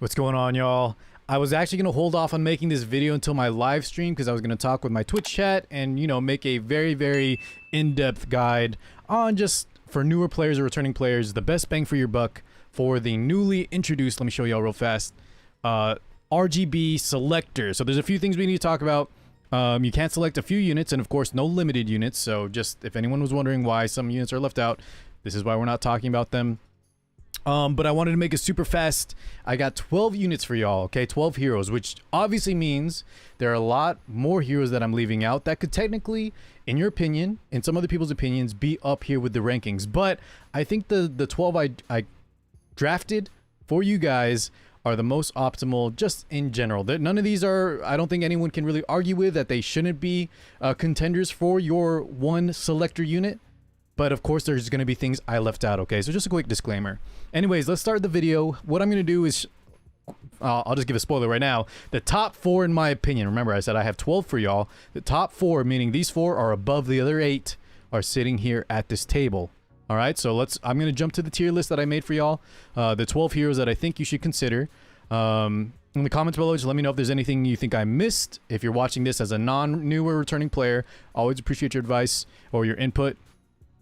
What's going on, y'all? I was actually going to hold off on making this video until my live stream because I was going to talk with my Twitch chat and, you know, make a very in-depth guide on just, for newer players or returning players, the best bang for your buck for the newly introduced, let me show y'all real fast, RGB Selector. So there's a few things we need to talk about. You can select a few units and, of course, no limited units. So just, if anyone was wondering why some units are left out, this is why we're not talking about them. But I wanted to make it super fast. I got 12 units for y'all, okay? 12 heroes, which obviously means there are a lot more heroes that I'm leaving out that could technically, in your opinion, in some other people's opinions, be up here with the rankings. But I think the 12 I drafted for you guys are the most optimal just in general. None of these are, I don't think anyone can really argue with that they shouldn't be contenders for your one selector unit. But of course, there's going to be things I left out, okay? So just a quick disclaimer. Anyways, let's start the video. What I'm going to do is, I'll just give a spoiler right now. The top 4, in my opinion, remember I said I have 12 for y'all. The top 4, meaning these 4 are above the other 8, are sitting here at this table. All right, so I'm going to jump to the tier list that I made for y'all. The 12 heroes that I think you should consider. In the comments below, just let me know if there's anything you think I missed. If you're watching this as a newer returning player, always appreciate your advice or your input.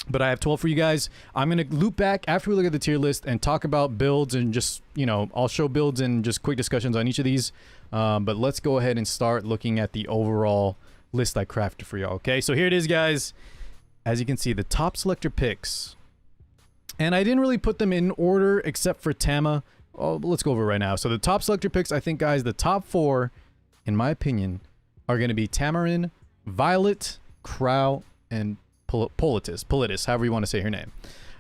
But I have 12 for you guys. I'm going to loop back after we look at the tier list and talk about builds and just, you know, I'll show builds and just quick discussions on each of these. But let's go ahead and start looking at the overall list I crafted for y'all. Okay, so here it is, guys. As you can see, the top selector picks. And I didn't really put them in order except for Tama. Oh, let's go over it right now. So the top selector picks, I think, guys, the top 4, in my opinion, are going to be Tamarin, Violet, Crow, and Politis, however you want to say her name.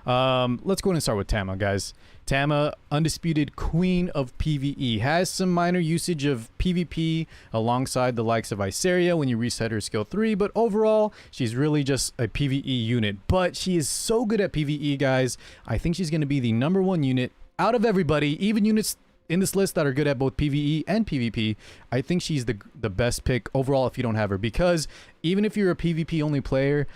Let's go ahead and start with Tama, guys. Tama, undisputed queen of PvE, has some minor usage of PvP alongside the likes of Ezera when you reset her skill 3, but overall, she's really just a PvE unit. But she is so good at PvE, guys. I think she's going to be the #1 unit out of everybody, even units in this list that are good at both PvE and PvP. I think she's the best pick overall if you don't have her, because even if you're a PvP only player,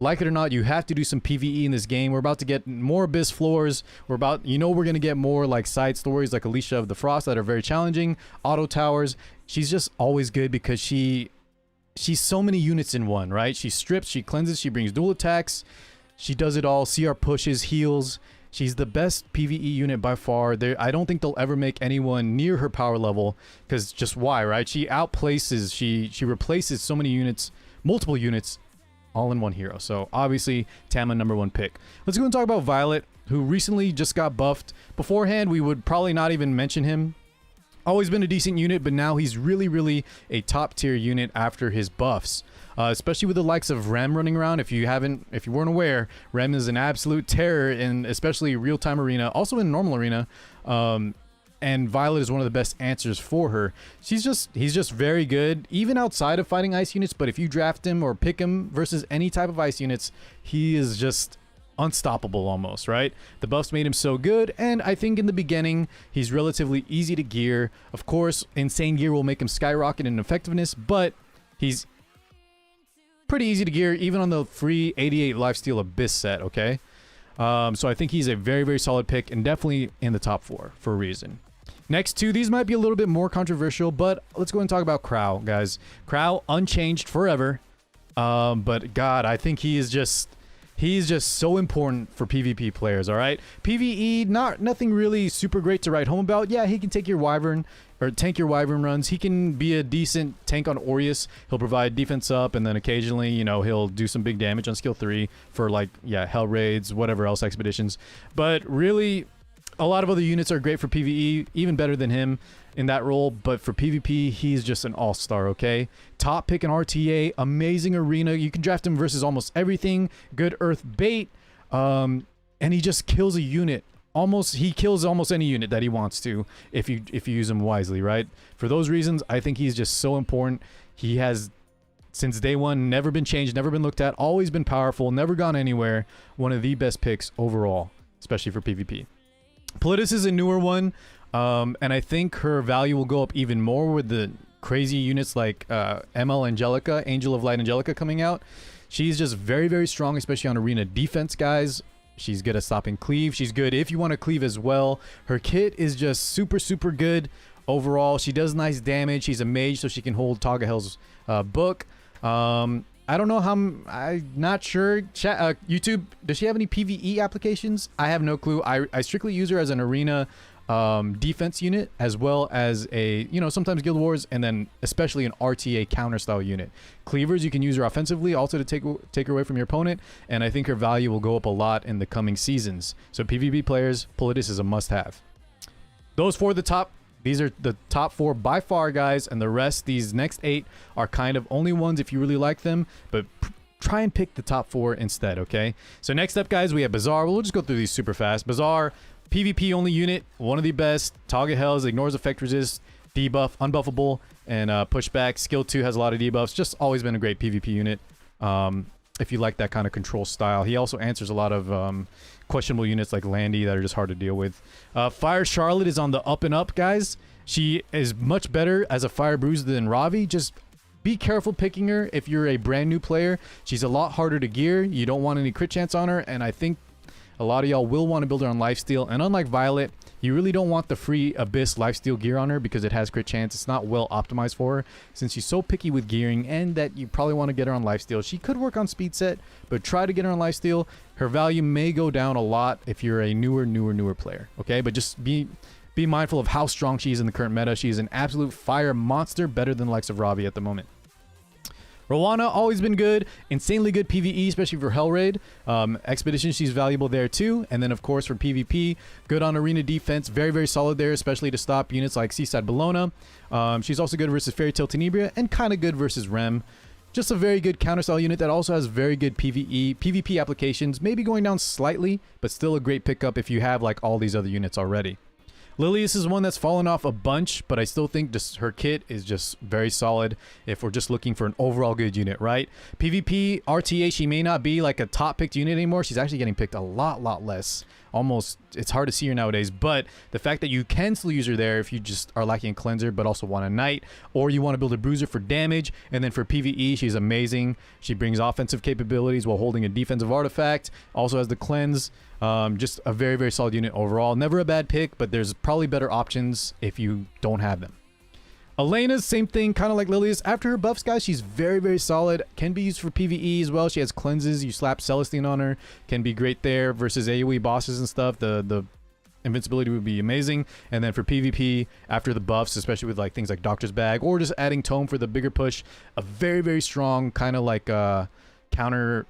like it or not, you have to do some PvE in this game. We're about to get more Abyss floors. We're going to get more like side stories like Alicia of the Frost that are very challenging. Auto towers. She's just always good because she's so many units in one, right? She strips, she cleanses, she brings dual attacks. She does it all. CR pushes, heals. She's the best PvE unit by far. I don't think they'll ever make anyone near her power level, because just why, right? She outplaces, she replaces so many units, multiple units, all in one hero. So obviously Tama #1 pick. Let's go and talk about Violet, who recently just got buffed. Beforehand, we would probably not even mention him. Always been a decent unit, but now he's really a top tier unit after his buffs. Especially with the likes of Rem running around. If you weren't aware, Rem is an absolute terror in especially real-time arena, also in normal arena. And Violet is one of the best answers for her. He's just very good, even outside of fighting ice units. But if you draft him or pick him versus any type of ice units, he is just unstoppable almost, right? The buffs made him so good, and I think in the beginning, he's relatively easy to gear. Of course, insane gear will make him skyrocket in effectiveness, but he's pretty easy to gear, even on the free 88 lifesteal Abyss set, okay? So I think he's a very solid pick, and definitely in the top 4 for a reason. Next 2, these might be a little bit more controversial, but let's go and talk about Crow, guys. Crow, unchanged forever. But God, I think he's just so important for PvP players, all right? PvE, nothing really super great to write home about. Yeah, he can take your Wyvern, or tank your Wyvern runs. He can be a decent tank on Aureus. He'll provide defense up, and then occasionally, you know, he'll do some big damage on skill 3 for, like, yeah, Hell Raids, whatever else, expeditions. But really, a lot of other units are great for PvE, even better than him in that role, but for PvP, he's just an all-star, okay? Top pick in RTA, amazing arena. You can draft him versus almost everything. Good earth bait, and he just kills a unit. He kills almost any unit that he wants to if you use him wisely, right? For those reasons, I think he's just so important. He has, since day one, never been changed, never been looked at, always been powerful, never gone anywhere. One of the best picks overall, especially for PvP. Politis is a newer one, and I think her value will go up even more with the crazy units like ML Angelica, Angel of Light Angelica coming out. She's just very strong, especially on arena defense, guys. She's good at stopping cleave. She's good if you want to cleave as well. Her kit is just super, super good overall. She does nice damage. She's a mage, so she can hold Tagahel's book. I don't know how. I'm not sure. YouTube, does she have any PvE applications? I have no clue. I strictly use her as an arena defense unit, as well as a, you know, sometimes Guild Wars, and then especially an RTA counter style unit. Cleavers, you can use her offensively also to take her away from your opponent, and I think her value will go up a lot in the coming seasons. So PvP players, Politis is a must-have. Those four, these are the top 4 by far, guys, and the rest, these next 8, are kind of only ones if you really like them, but try and pick the top 4 instead, okay? So next up, guys, we have Bazaar. We'll just go through these super fast. Bazaar, PvP only unit, one of the best. Tagahel's ignores effect resist, debuff, unbuffable, and pushback. Skill 2 has a lot of debuffs. Just always been a great PvP unit. If you like that kind of control style. He also answers a lot of questionable units like Landy that are just hard to deal with. Fire Charlotte is on the up and up, guys. She is much better as a Fire Bruiser than Ravi. Just be careful picking her if you're a brand new player. She's a lot harder to gear. You don't want any crit chance on her, and I think a lot of y'all will want to build her on lifesteal. And unlike Violet, you really don't want the free Abyss lifesteal gear on her because it has crit chance. It's not well optimized for her since she's so picky with gearing, and that you probably want to get her on lifesteal. She could work on speed set, but try to get her on lifesteal. Her value may go down a lot if you're a newer player, okay? But just be mindful of how strong she is in the current meta. She is an absolute fire monster, better than the likes of Ravi at the moment. Rowana, always been good. Insanely good PvE, especially for Hell Raid. Expedition, she's valuable there too. And then, of course, for PvP, good on arena defense. Very, very solid there, especially to stop units like Seaside Bologna. She's also good versus Fairy Tale Tenebria, and kind of good versus Rem. Just a very good counterstyle unit that also has very good PvP applications. Maybe going down slightly, but still a great pickup if you have like all these other units already. Lilius is one that's fallen off a bunch, but I still think just her kit is just very solid if we're just looking for an overall good unit, right? PvP, RTA, she may not be like a top picked unit anymore. She's actually getting picked a lot less. Almost, it's hard to see her nowadays, but the fact that you can still use her there if you just are lacking a cleanser but also want a knight, or you want to build a bruiser for damage, and then for PvE, she's amazing. She brings offensive capabilities while holding a defensive artifact, also has the cleanse. Just a very, very solid unit overall. Never a bad pick, but there's probably better options if you don't have them. Elena's same thing, kind of like Lilius. After her buffs, guys, she's very, very solid. Can be used for PvE as well. She has cleanses. You slap Celestine on her. Can be great there versus AoE bosses and stuff. The invincibility would be amazing. And then for PvP, after the buffs, especially with like things like Doctor's Bag or just adding Tome for the bigger push, a very, very strong kind of like counter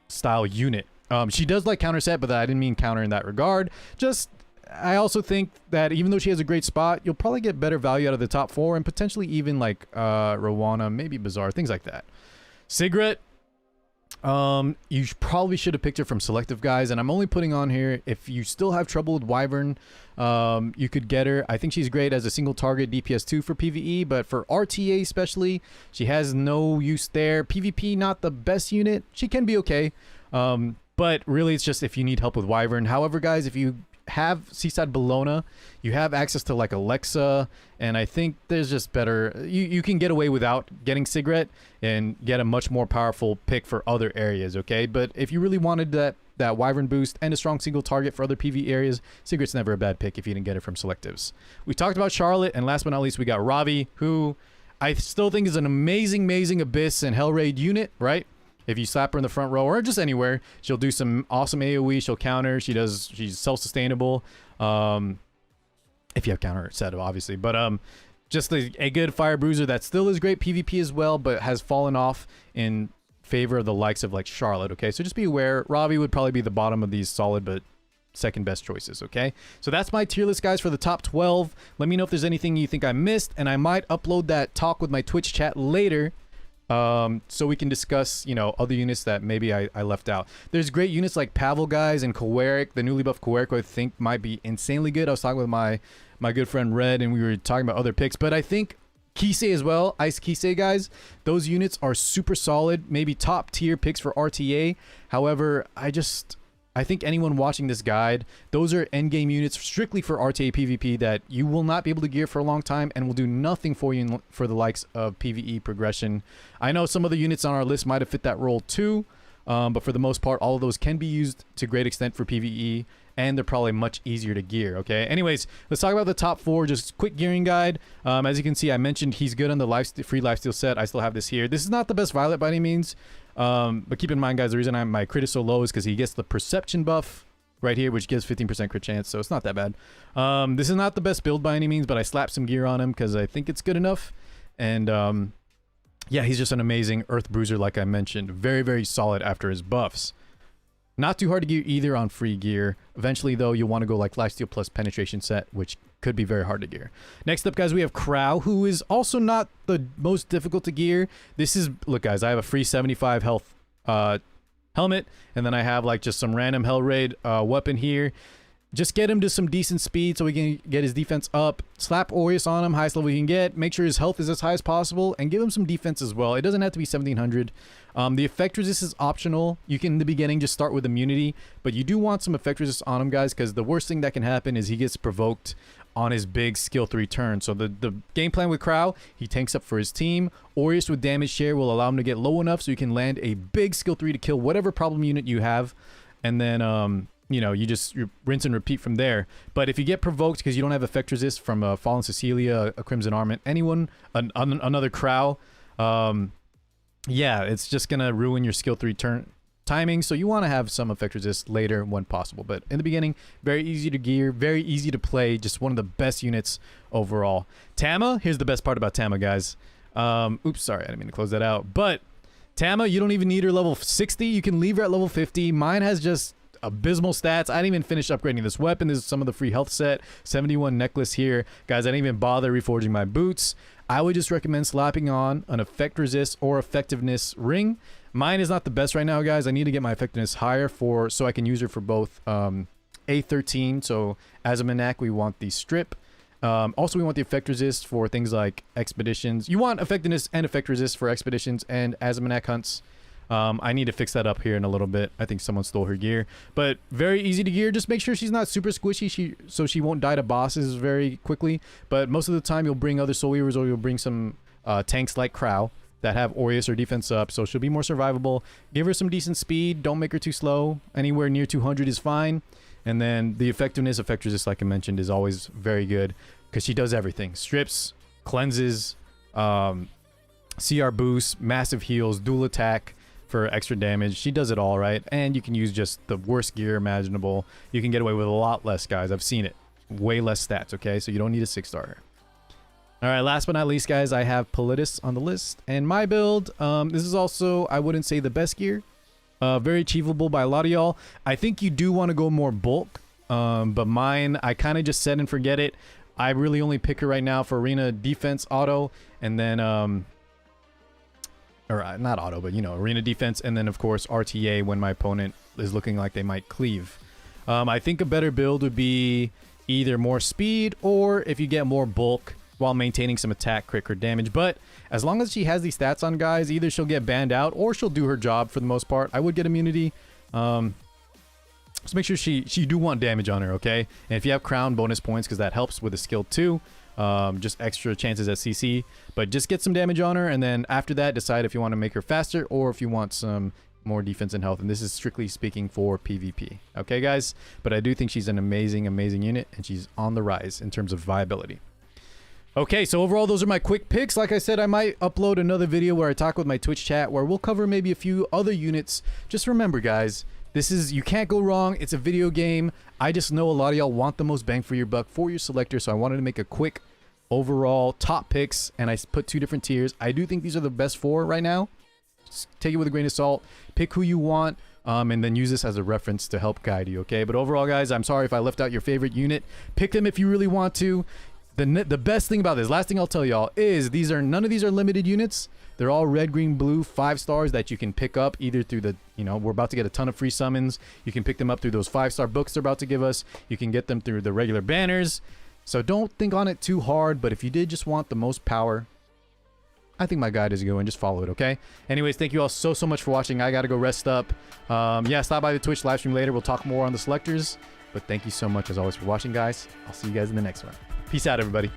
style unit. She does like counter set, but I didn't mean counter in that regard. Just, I also think that even though she has a great spot, you'll probably get better value out of the top 4 and potentially even like Rowana, maybe Bazaar, things like that. Sigret, you probably should have picked her from Selective, guys, and I'm only putting on here if you still have trouble with Wyvern, you could get her. I think she's great as a single target DPS 2 for PvE, but for RTA especially, she has no use there. PvP, not the best unit. She can be okay. But really, it's just if you need help with Wyvern. However, guys, if you have Seaside Bologna, you have access to like Alexa, and I think there's just better. You can get away without getting Sigret and get a much more powerful pick for other areas, okay? But if you really wanted that Wyvern boost and a strong single target for other PvE areas, Sigret's never a bad pick if you didn't get it from Selectives. We talked about Charlotte, and last but not least, we got Ravi, who I still think is an amazing Abyss and Hell Raid unit, right? If you slap her in the front row or just anywhere, she'll do some awesome AoE. She'll counter. She's self-sustainable. If you have counter set, obviously. But just a good fire bruiser that still is great PvP as well, but has fallen off in favor of the likes of like Charlotte. Okay, so just be aware. Ravi would probably be the bottom of these solid, but second best choices. Okay, so that's my tier list, guys, for the top 12. Let me know if there's anything you think I missed, and I might upload that talk with my Twitch chat later. So we can discuss, you know, other units that maybe I left out. There's great units like Pavel, guys, and Kowarik. The newly buffed Kowarik, I think, might be insanely good. I was talking with my good friend Red, and we were talking about other picks. But I think Kisei as well, Ice Kisei, guys, those units are super solid. Maybe top tier picks for RTA. However, I think anyone watching this guide, those are endgame units strictly for RTA PvP that you will not be able to gear for a long time and will do nothing for you for the likes of PvE progression. I know some of the units on our list might have fit that role too, But for the most part, all of those can be used to great extent for PvE, and they're probably much easier to gear, okay? Anyways, let's talk about the top 4, just quick gearing guide. As you can see, I mentioned he's good on the free lifesteal set. I still have this here. This is not the best Violet by any means, but keep in mind, guys, the reason my crit is so low is because he gets the perception buff right here, which gives 15% crit chance, so it's not that bad. This is not the best build by any means, but I slapped some gear on him because I think it's good enough. And yeah, he's just an amazing Earth Bruiser, like I mentioned. Very, very solid after his buffs. Not too hard to gear either on free gear. Eventually, though, you'll want to go like lifesteal plus penetration set, which could be very hard to gear. Next up, guys, we have Crow, who is also not the most difficult to gear. This is, look, guys, I have a free 75 health helmet, and then I have like just some random Hell Raid weapon here. Just get him to some decent speed so we can get his defense up. Slap Aureus on him, highest level you can get. Make sure his health is as high as possible, and give him some defense as well. It doesn't have to be 1700. The effect resist is optional. You can, in the beginning, just start with immunity, but you do want some effect resist on him, guys, because the worst thing that can happen is he gets provoked on his big skill 3 turn. So the game plan with Crow, he tanks up for his team. Aureus with damage share will allow him to get low enough so you can land a big skill 3 to kill whatever problem unit you have, and then you know, you rinse and repeat from there. But if you get provoked because you don't have effect resist from a Fallen Cecilia, a Crimson Armament, anyone, another Crow, yeah, it's just gonna ruin your skill 3 turn timing. So you want to have some effect resist later when possible. But in the beginning, very easy to gear, very easy to play, just one of the best units overall. Tama, here's the best part about Tama, guys. Oops, sorry, I didn't mean to close that out. But Tama, you don't even need her level 60. You can leave her at level 50. Mine has just abysmal stats. I didn't even finish upgrading this weapon. This is some of the free health set. 71 necklace here. Guys, I didn't even bother reforging my boots. I would just recommend slapping on an effect resist or effectiveness ring. Mine is not the best right now, guys. I need to get my effectiveness higher so I can use her for both A13. So as a Manak, we want the strip. Also, we want the effect resist for things like expeditions. You want effectiveness and effect resist for expeditions and as a Manak hunts. I need to fix that up here in a little bit. I think someone stole her gear, but very easy to gear. Just make sure she's not super squishy, so she won't die to bosses very quickly. But most of the time you'll bring other Soul Weavers, or you'll bring some tanks like Crow that have Aureus or defense up, so she'll be more survivable. Give her some decent speed. Don't make her too slow. Anywhere near 200 is fine. And then the effectiveness, effect resist, like I mentioned, is always very good because she does everything. Strips, cleanses, CR boosts, massive heals, dual attack for extra damage. She does it all, right? And you can use just the worst gear imaginable. You can get away with a lot less, guys. I've seen it. Way less stats, okay? So you don't need a 6-star. All right, last but not least, guys, I have Politis on the list. And my build, this is also, I wouldn't say the best gear. Very achievable by a lot of y'all. I think you do want to go more bulk, but mine, I kind of just set and forget it. I really only pick her right now for arena defense auto, and then, or not auto, but, you know, arena defense, and then, of course, RTA when my opponent is looking like they might cleave. I think a better build would be either more speed, or if you get more bulk, while maintaining some attack, crit, or damage. But as long as she has these stats on, guys, either she'll get banned out or she'll do her job for the most part. I would get immunity. So make sure she do want damage on her, okay? And if you have crown, bonus points, because that helps with the skill too. Just extra chances at CC. But just get some damage on her, and then after that, decide if you want to make her faster or if you want some more defense and health. And this is strictly speaking for PvP. Okay, guys? But I do think she's an amazing, amazing unit, and she's on the rise in terms of viability. Okay, so overall, those are my quick picks. Like I said, I might upload another video where I talk with my Twitch chat where we'll cover maybe a few other units. Just remember, guys, this is, you can't go wrong. It's a video game. I just know a lot of y'all want the most bang for your buck for your selector, so I wanted to make a quick overall top picks, and I put 2 different tiers. I do think these are the best 4 right now. Just take it with a grain of salt. Pick who you want, and then use this as a reference to help guide you, okay? But overall, guys, I'm sorry if I left out your favorite unit. Pick them if you really want to. The best thing about this, last thing I'll tell y'all, is none of these are limited units. They're all red, green, blue 5-stars that you can pick up either through the, you know, we're about to get a ton of free summons. You can pick them up through those 5-star books they're about to give us. You can get them through the regular banners. So don't think on it too hard, but if you did just want the most power, I think my guide is going. Just follow it, okay? Anyways, thank you all so much for watching. I gotta go rest up. Yeah, stop by the Twitch live stream later. We'll talk more on the selectors. But thank you so much, as always, for watching, guys. I'll see you guys in the next one. Peace out, everybody.